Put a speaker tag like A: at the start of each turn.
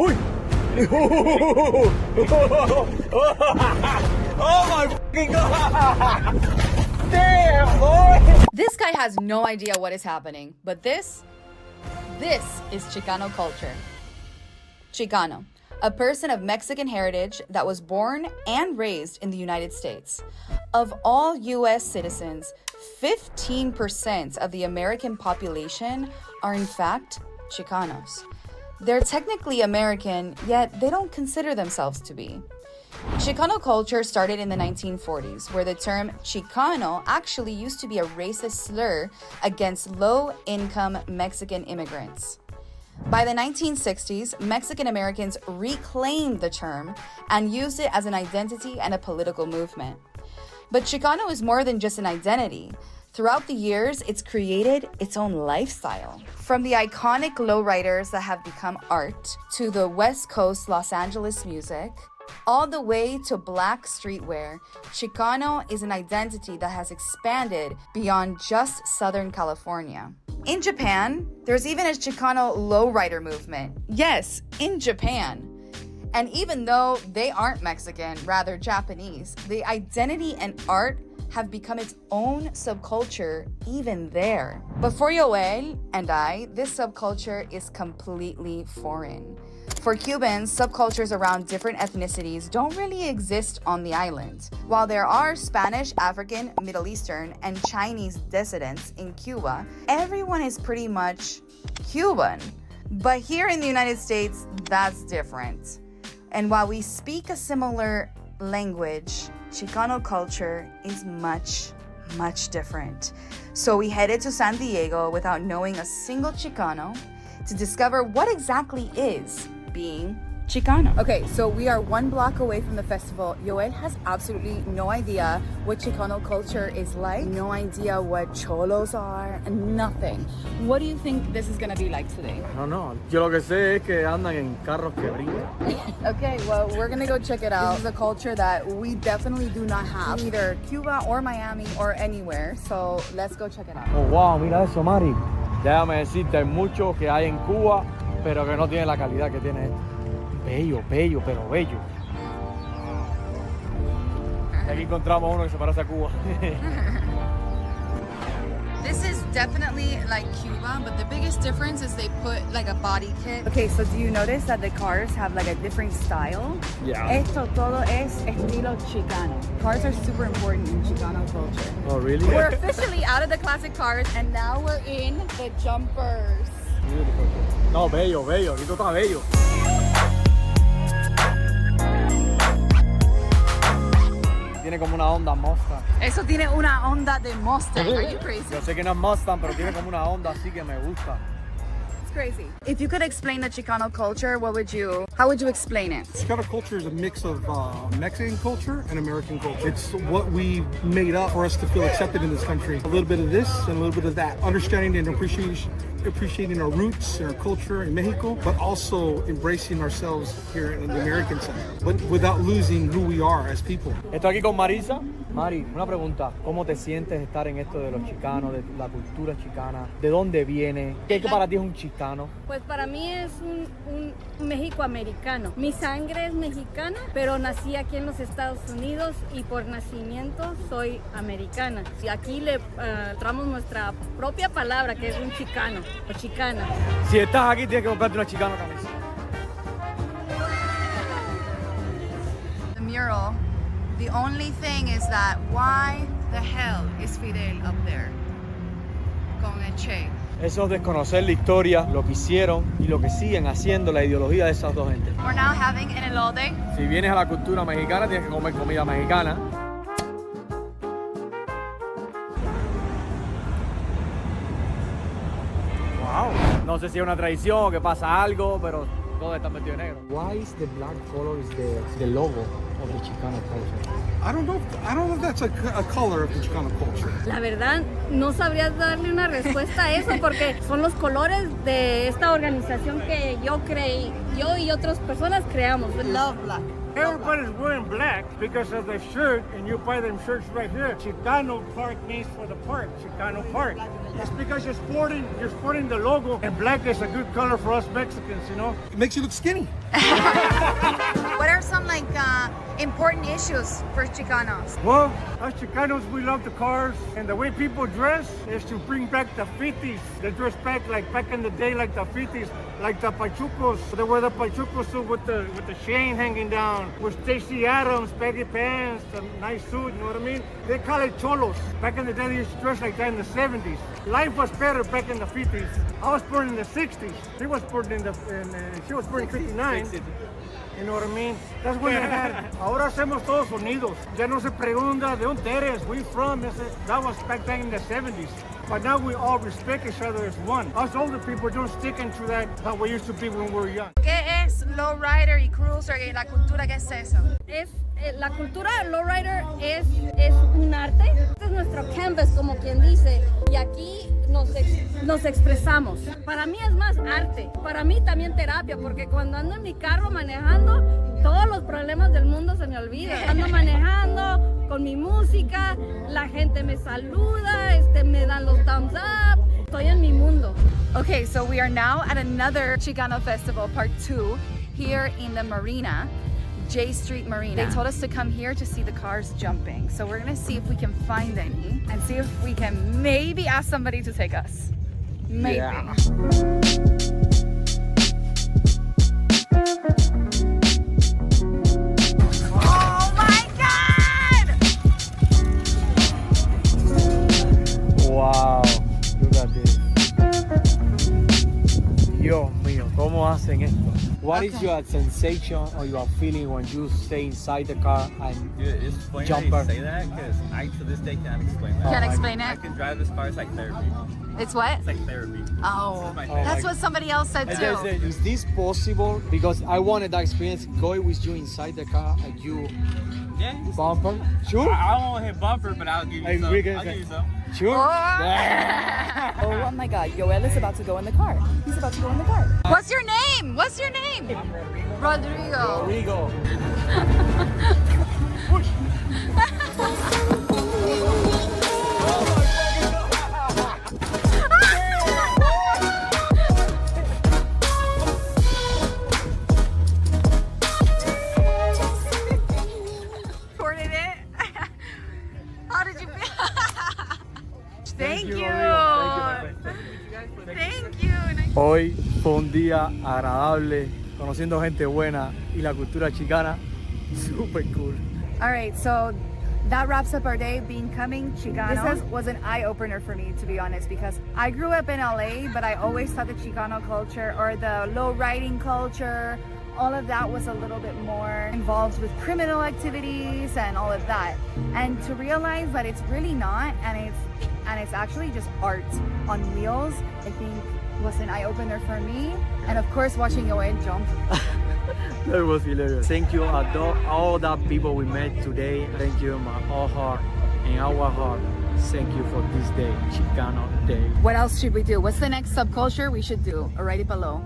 A: Uy! Oh my fucking god! Damn, boy!
B: This guy has no idea what is happening, but this is Chicano culture. Chicano, a person of Mexican heritage that was born and raised in the United States. Of all U.S. citizens, 15% of the American population are in fact Chicanos. They're technically American, yet they don't consider themselves to be. Chicano culture started in the 1940s, where the term Chicano actually used to be a racist slur against low-income Mexican immigrants. By the 1960s, Mexican Americans reclaimed the term and used it as an identity and a political movement. But Chicano is more than just an identity. Throughout the years, it's created its own lifestyle. From the iconic lowriders that have become art, to the West Coast Los Angeles music, all the way to black streetwear, Chicano is an identity that has expanded beyond just Southern California. In Japan, there's even a Chicano lowrider movement. Yes, in Japan. And even though they aren't Mexican, rather Japanese, the identity and art have become its own subculture even there. But for Yoel and I, this subculture is completely foreign. For Cubans, subcultures around different ethnicities don't really exist on the island. While there are Spanish, African, Middle Eastern, and Chinese dissidents in Cuba, everyone is pretty much Cuban. But here in the United States, that's different. And while we speak a similar language, Chicano culture is much, much different. So we headed to San Diego without knowing a single Chicano to discover what exactly is being Chicano. Okay, so we are 1 block away from the festival. Yoel has absolutely no idea what Chicano culture is like, no idea what cholos are, nothing. What do you think this is gonna be like today?
A: I don't know. Yo lo que sé es que andan en carros que brincan.
B: Okay, well, we're gonna go check it out. This is a culture that we definitely do not have, either Cuba or Miami or anywhere. So let's go check it out.
A: Oh, wow, mira eso, Mari. Déjame decirte, hay mucho que hay en Cuba, pero que no tiene la calidad que tiene esto. Bello, bello, pero bello. Y aquí encontramos uno que se parece a Cuba.
B: This is definitely like Cuba, but the biggest difference is they put like a body kit. Okay, so do you notice that the cars have like a different style?
A: Yeah.
B: Esto todo es estilo Chicano. Cars are super important in Chicano culture.
A: Oh, really?
B: We're officially out of the classic cars and now we're in the jumpers.
A: Beautiful. No, bello, bello. Esto está bello. Tiene como una onda Mustang.
B: Eso tiene una onda de Mustang. Are you crazy?
A: Yo sé que no es Mustang, pero tiene como una onda así que me gusta.
B: It's crazy. If you could explain the Chicano culture, how would you explain it?
C: Chicano culture is a mix of Mexican culture and American culture. It's what we made up for us to feel accepted in this country. A little bit of this and a little bit of that. Understanding and appreciating our roots and our culture in Mexico, but also embracing ourselves here in the American side, but without losing who we are as people.
A: Estoy aquí con Marisa. Mari, una pregunta. ¿Cómo te sientes estar en esto de los chicanos, de la cultura chicana? ¿De dónde viene? ¿Qué para ti es un chicano?
D: Pues para mí es un México americano. Mi sangre es mexicana, pero nací aquí en los Estados Unidos y por nacimiento soy americana. Y aquí le traemos nuestra propia palabra, que es un chicano o chicana.
A: Si estás aquí, tienes que comprarte una chicano camisa.
B: The mural. The only thing is that why the hell is Fidel up there? Con el Che.
A: Eso es desconocer la historia, lo que hicieron y lo que siguen haciendo, la ideología de esas dos gentes.
B: We're now having an elote.
A: Si vienes a la cultura mexicana, tienes que comer comida mexicana. Wow. No sé si es una tradición o que pasa algo, pero todos están vestidos de negro. Why is the black color is the logo of the Chicano culture?
C: I don't know if that's a color of the Chicano culture.
D: La verdad, no sabría darle una respuesta a eso porque son los colores de esta organización que yo y otras personas creamos.
B: Love black.
E: Everybody's wearing black because of the shirt, and you buy them shirts right here. Chicano Park means for the park, Chicano Park. It's because you're sporting the logo, and black is a good color for us Mexicans, you know?
C: It makes you look skinny.
B: What are some like important issues for Chicanos?
E: Well, us Chicanos, we love the cars, and the way people dress is to bring back the 50s. They dress back like back in the day, like the 50s, like the pachucos. They wear the pachucos suit with the chain hanging down, with Stacey Adams, baggy pants, a nice suit, you know what I mean? They call it cholos. Back in the day, they used to dress like that in the 70s. Life was better back in the 50s. I was born in the 60s. She was born she was born in 59. You know what I mean? That's when they had. Ahora hacemos todos unidos. Ya no se pregunta de dónde eres, we from. That was back then in the 70s. But now we all respect each other as one. Us older people don't stick into that how we used to be when we were young.
B: ¿Qué es lowrider y cruiser? ¿La cultura qué es eso?
D: La cultura lowrider es un arte. Este es nuestro canvas, como quien dice, y aquí nos expresamos. Para mí es más arte, para mí también terapia, porque cuando ando en mi carro manejando, todos los problemas del mundo se me olvidan. Ando manejando con mi música, la gente me saluda, me dan los thumbs up. Estoy en mi mundo.
B: Okay, so we are now at another Chicano Festival, part 2, here in the marina. J Street Marina. They told us to come here to see the cars jumping. So we're gonna see if we can find any and see if we can maybe ask somebody to take us. Maybe.
A: Yeah.
B: Oh my God!
A: Wow, look at this. Dios mío, ¿cómo hacen esto? What is your sensation or your feeling when you stay inside the car and
F: Dude, it's funny
A: jumper?
F: that you say that because I to this day can't explain that.
B: Can't
A: my
B: explain
F: I
B: it?
F: can drive this car, it's like therapy.
B: It's what?
F: It's like therapy.
B: Oh,
F: This is my
B: that's
F: favorite.
B: what somebody else said too.
A: Is this possible? Because I wanted that experience going with you inside the car and you
F: Yeah, you just-
A: bumper. Sure?
F: I won't hit bumper, but I'll give you
A: Hey,
F: some.
A: we can
F: I'll
A: say-
F: give you some.
A: Sure?
B: Oh my God, Yoel is about to go in the car. He's about to go in the car. What's your name? What's your name? Rodrigo.
A: Rigo.
B: Recorded it. How did you feel? Thank you. Thank you.
A: Hoy fue un día agradable, conociendo gente buena y la cultura chicana, super cool.
B: All right, so that wraps up our day becoming Chicano. This was an eye-opener for me, to be honest, because I grew up in LA, but I always thought the Chicano culture or the low-riding culture, all of that was a little bit more involved with criminal activities and all of that. And to realize that it's really not, and it's actually just art on wheels, I think was an eye-opener for me. And of course, watching Yoel jump.
A: That was hilarious. Thank you all the people we met today. Thank you in my whole heart and our heart. Thank you for this day, Chicano Day.
B: What else should we do? What's the next subculture we should do? Write it below.